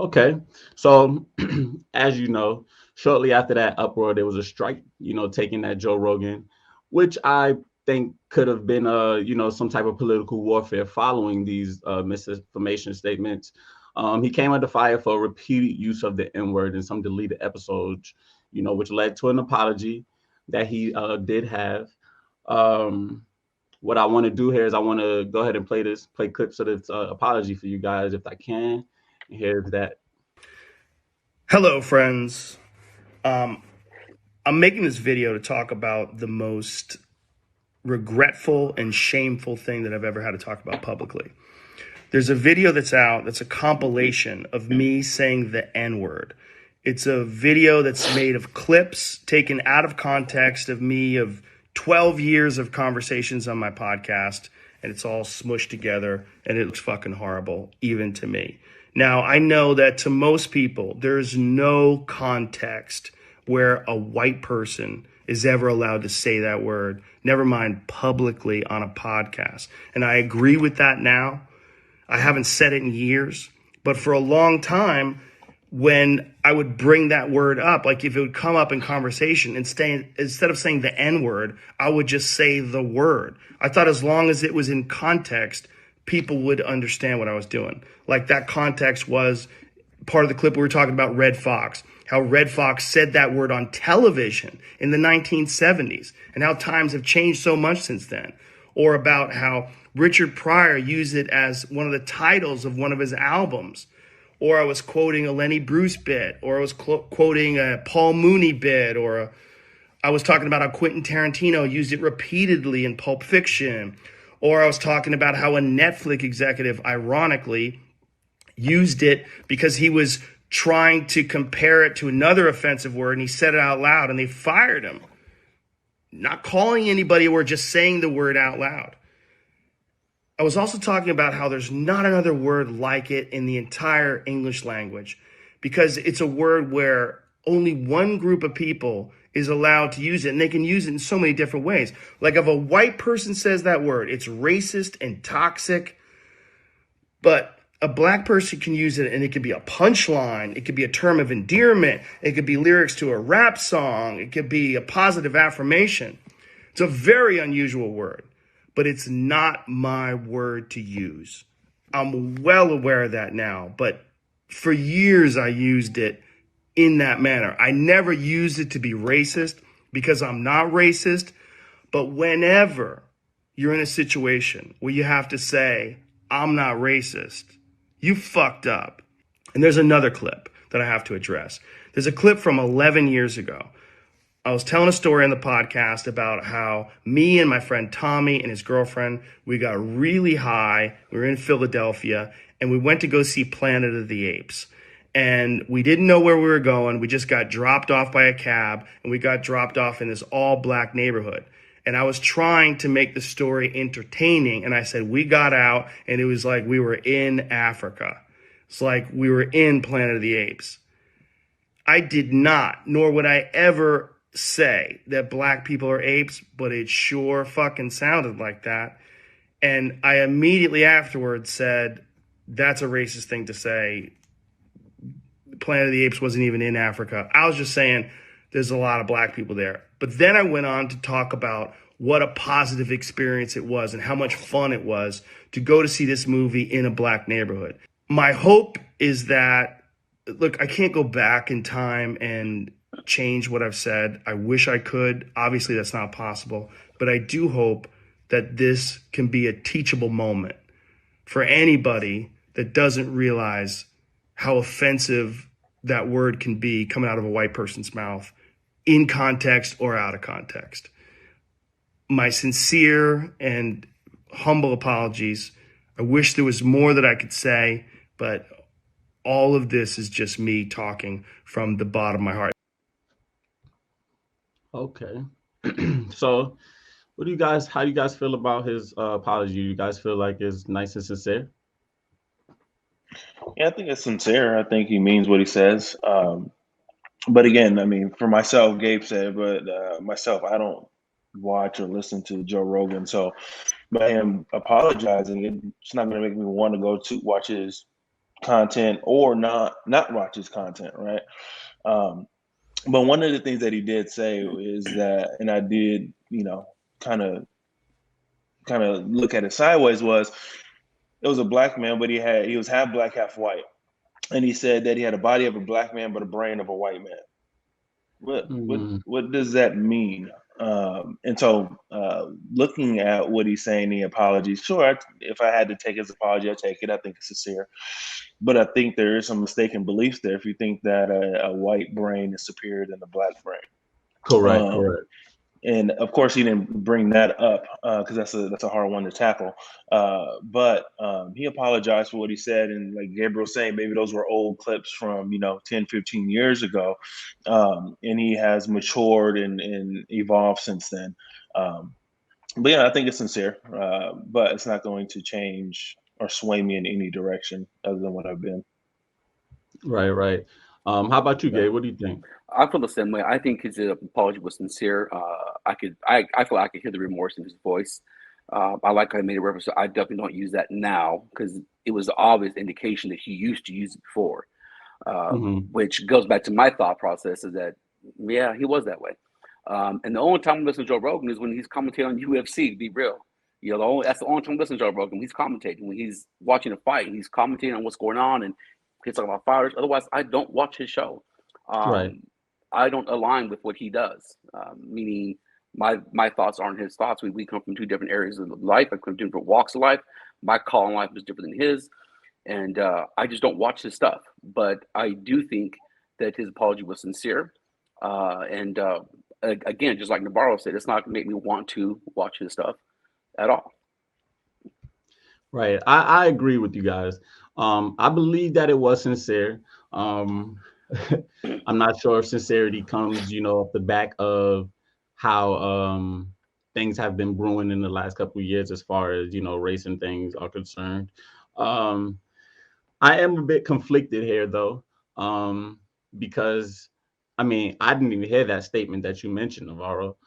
Okay. So, as you know, shortly after that uproar, there was a strike, taking that Joe Rogan, which I think could have been, some type of political warfare following these misinformation statements. He came under fire for repeated use of the N word in some deleted episodes, which led to an apology that he did have. Um, what I want to do here is I want to go ahead and play clips of this apology for you guys if I can. And here's that. Hello, friends. Um, I'm making this video to talk about the most regretful and shameful thing that I've ever had to talk about publicly. There's a video that's out that's a compilation of me saying the N word. It's a video that's made of clips taken out of context of me of 12 years of conversations on my podcast, and it's all smushed together, and it looks fucking horrible, even to me. Now, I know that to most people, there's no context where a white person is ever allowed to say that word, never mind publicly on a podcast. And I agree with that now. I haven't said it in years, but for a long time, when I would bring that word up, like if it would come up in conversation, instead of saying the N word, I would just say the word. I thought as long as it was in context, people would understand what I was doing. Like that context was part of the clip we were talking about Red Fox, how Red Fox said that word on television in the 1970s and how times have changed so much since then. Or about how Richard Pryor used it as one of the titles of one of his albums. Or I was quoting a Lenny Bruce bit, or I was quoting a Paul Mooney bit, or I was talking about how Quentin Tarantino used it repeatedly in Pulp Fiction. Or I was talking about how a Netflix executive, ironically, used it because he was trying to compare it to another offensive word, and he said it out loud, and they fired him. Not calling anybody or just saying the word out loud. I was also talking about how there's not another word like it in the entire English language because it's a word where only one group of people is allowed to use it, and they can use it in so many different ways. Like if a white person says that word, it's racist and toxic, but a black person can use it and it could be a punchline. It could be a term of endearment. It could be lyrics to a rap song. It could be a positive affirmation. It's a very unusual word, but it's not my word to use. I'm well aware of that now, but for years I used it in that manner. I never used it to be racist because I'm not racist, but whenever you're in a situation where you have to say, I'm not racist, you fucked up. And there's another clip that I have to address. There's a clip from 11 years ago. I was telling a story on the podcast about how me and my friend Tommy and his girlfriend, we got really high. We were in Philadelphia and we went to go see Planet of the Apes. And we didn't know where we were going. We just got dropped off by a cab and we got dropped off in this all black neighborhood. And I was trying to make the story entertaining. And I said, we got out and it was like we were in Africa. It's like we were in Planet of the Apes. I did not, nor would I ever say that black people are apes, but it sure fucking sounded like that. And I immediately afterwards said, that's a racist thing to say. Planet of the Apes wasn't even in Africa. I was just saying there's a lot of black people there. But then I went on to talk about what a positive experience it was and how much fun it was to go to see this movie in a black neighborhood. My hope is that, look, I can't go back in time and change what I've said. I wish I could. Obviously, that's not possible. But I do hope that this can be a teachable moment for anybody that doesn't realize how offensive that word can be coming out of a white person's mouth in context or out of context. My sincere and humble apologies. I wish there was more that I could say, but all of this is just me talking from the bottom of my heart. Okay. So, how do you guys feel about his apology? You guys feel like it's nice and sincere? Yeah, I think it's sincere. I think he means what he says. But again, I mean, for myself, Gabe said, but myself, I don't watch or listen to Joe Rogan. So by him apologizing, it's not going to make me want to go to watch his content or not watch his content, right? Um, but one of the things that he did say is that, and I did, kind of look at it sideways, was it was a black man, but he was half black, half white, and he said that he had a body of a black man but a brain of a white man. What does that mean? And so, looking at what he's saying, the apologies, sure, if I had to take his apology, I take it. I think it's sincere, but I think there is some mistaken beliefs there if you think that a white brain is superior than a black brain. Correct, Um, correct. and of course, he didn't bring that up because that's a hard one to tackle. But he apologized for what he said, and like Gabriel was saying, maybe those were old clips from 10, 15 years ago, and he has matured and evolved since then. Um, but yeah, I think it's sincere, but it's not going to change or sway me in any direction other than what I've been. Right, right. How about you, Yeah. Gabe? What do you think? I feel the same way. I think his apology was sincere. I feel I could hear the remorse in his voice. I like how he made a reference. I definitely don't use that now because it was an obvious indication that he used to use it before, which goes back to my thought process is that, yeah, he was that way. And the only time I listen to Joe Rogan is when he's commentating on UFC, to be real. That's the only time I listen to Joe Rogan. He's commentating. When he's watching a fight, and he's commentating on what's going on and he's talking about fighters. Otherwise, I don't watch his show. Right. I don't align with what he does, meaning my thoughts aren't his thoughts. We come from two different areas of life. I come from different walks of life. My call in life is different than his, and I just don't watch his stuff. But I do think that his apology was sincere, and again, just like Navarro said, it's not going to make me want to watch his stuff at all. Right. I agree with you guys. I believe that it was sincere. I'm not sure if sincerity comes, off the back of how things have been brewing in the last couple of years as far as, race and things are concerned. I am a bit conflicted here though, because I mean, I didn't even hear that statement that you mentioned, Navarro.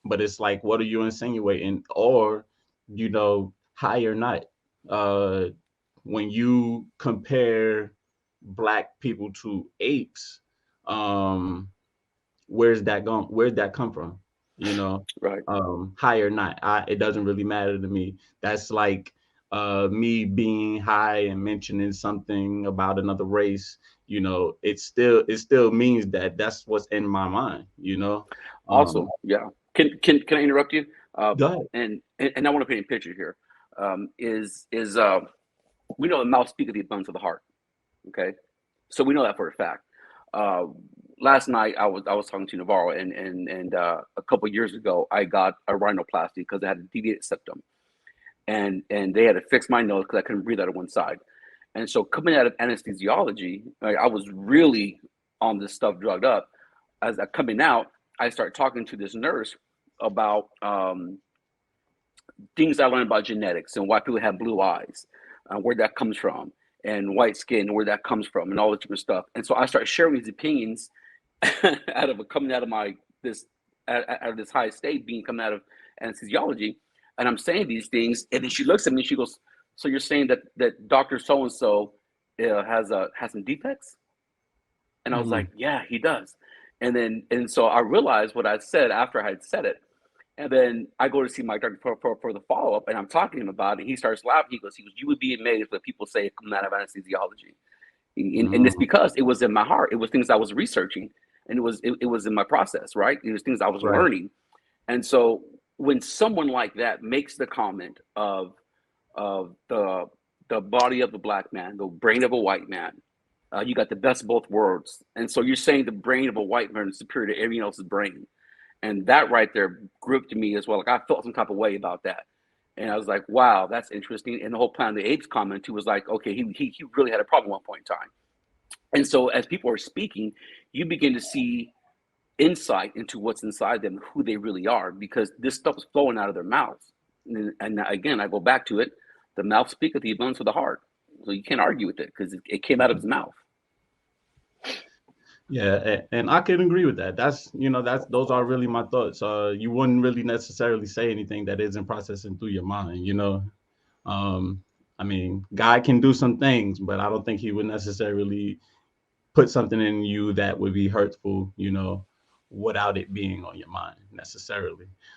But it's like, what are you insinuating? Or, high or not? When you compare black people to apes, where's that gone? Where'd that come from? Right. High or not, it doesn't really matter to me. That's like me being high and mentioning something about another race. It still means that that's what's in my mind. Also, yeah. Can I interrupt you? Go ahead. And I want to paint a picture here. We know the mouth speaks of the abundance of the heart. Okay, so we know that for a fact. Last night I was talking to Navarro, and a couple of years ago I got a rhinoplasty because I had a deviated septum, and they had to fix my nose because I couldn't breathe out of one side. And so coming out of anesthesiology, I was really on this stuff drugged up. As I coming out, I started talking to this nurse about things I learned about genetics and why people have blue eyes, where that comes from, and white skin, where that comes from, and all this different stuff. And so I started sharing these opinions coming out of this high state, coming out of anesthesiology, and I'm saying these things, and then she looks at me, and she goes, "So you're saying that Doctor So and So has some defects?" And I was like, "Yeah, he does." And so I realized what I said after I had said it. And then I go to see my doctor for the follow up, and I'm talking to him about it. He starts laughing. He goes, "You would be amazed what people say coming out of anesthesiology." And it's because it was in my heart. It was things I was researching, and it was in my process, right? It was things I was learning. And so when someone like that makes the comment of the body of the black man, the brain of a white man, you got the best of both worlds. And so you're saying the brain of a white man is superior to everyone else's brain. And that right there gripped me as well. Like I felt some type of way about that. And I was like, wow, that's interesting. And the whole Planet of the Apes comment too was like, okay, he really had a problem at one point in time. And so as people are speaking, you begin to see insight into what's inside them, who they really are, because this stuff is flowing out of their mouths. And again, I go back to it. The mouth speaketh the abundance of the heart. So you can't argue with it because it came out of his mouth. Yeah, and I can agree with that. Those are really my thoughts. You wouldn't really necessarily say anything that isn't processing through your mind. I I mean, God can do some things, but I don't think he would necessarily put something in you that would be hurtful, without it being on your mind necessarily.